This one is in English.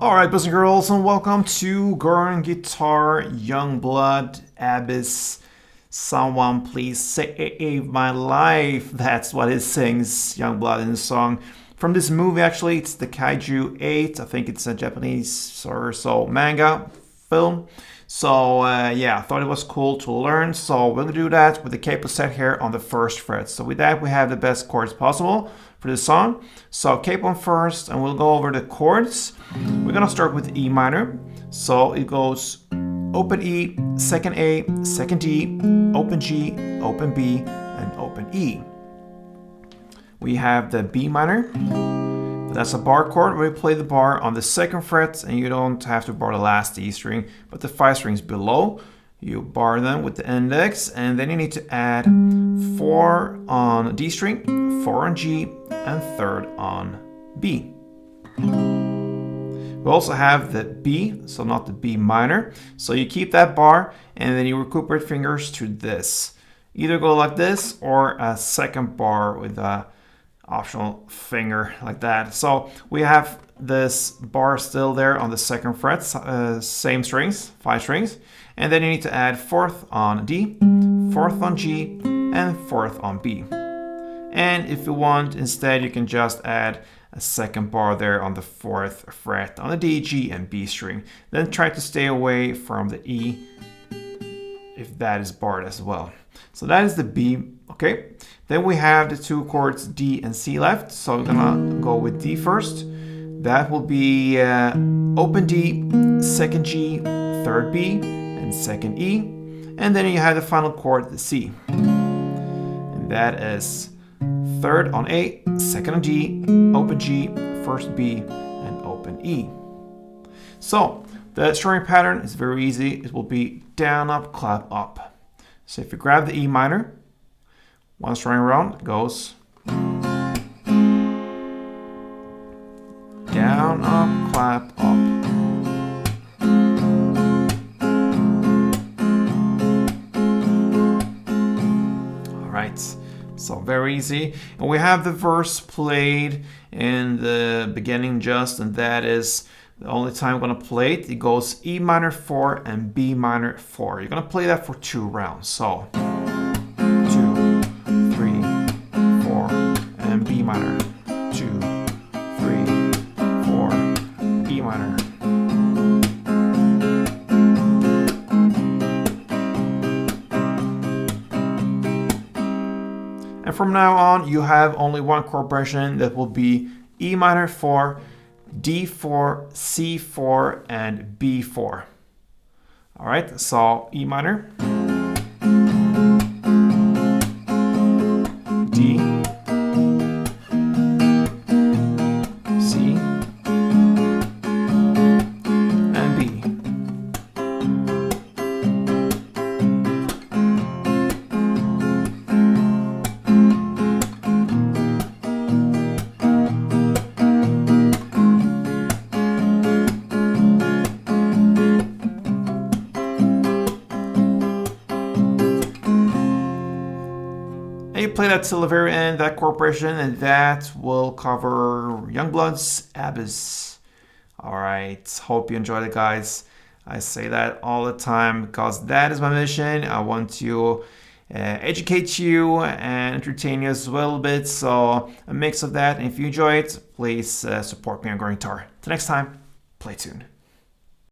Alright, boys and girls, and welcome to Gurren Guitar Yungblud Abyss. Someone please save my life. That's what it sings, Yungblud, in the song. From this movie, actually, it's the Kaiju 8. I think it's a Japanese or so manga film. So, yeah, I thought it was cool to learn. So, we're going to do that with the capo set here on the first fret. So, with that, we have the best chords possible for this song. So, capo on first, and we'll go over the chords. We're going to start with E minor. So, it goes open E, second A, second D, open G, open B, and open E. We have the B minor. That's a bar chord where you play the bar on the second fret, and you don't have to bar the last E string, but the 5 strings below. You bar them with the index, and then you need to add 4 on D string, 4 on G, and 3rd on B. We also have the B, so not the B minor. So you keep that bar, and then you recuperate fingers to this. Either go like this, or a second bar with a optional finger like that. So we have this bar still there on the second fret, same strings, 5 strings, and then you need to add 4th on D, 4th on G, and 4th on B. And if you want, instead you can just add a second bar there on the 4th fret on the D, G, and B string. Then try to stay away from the E if that is barred as well. So that is the B, okay? Then we have the 2 chords D and C left. So we're gonna go with D first. That will be open D, second G, 3rd B, and 2nd E. And then you have the final chord, the C. And that is 3rd on A, 2nd on D, open G, 1st B, and open E. So the strumming pattern is very easy. It will be down, up, clap, up. So if you grab the E minor, one string around, it goes down, up, clap, up. All right, so very easy. And we have the verse played in the beginning just, and that is the only time I'm going to play it. It goes E minor 4 and B minor 4. You're going to play that for 2 rounds. So 2, 3, 4, and B minor. 2, 3, 4, E minor. And from now on, you have only one chord progression that will be E minor 4, D4, C4, and B4. All right, so E minor, D, C, and B. And you play that till the very end, that chord progression, and that will cover Yungblud's Abyss. Alright, hope you enjoyed it, guys. I say that all the time because that is my mission. I want to educate you and entertain you as well a bit. So a mix of that. And if you enjoy it, please support me on Gurren Guitar. Till next time, play tune.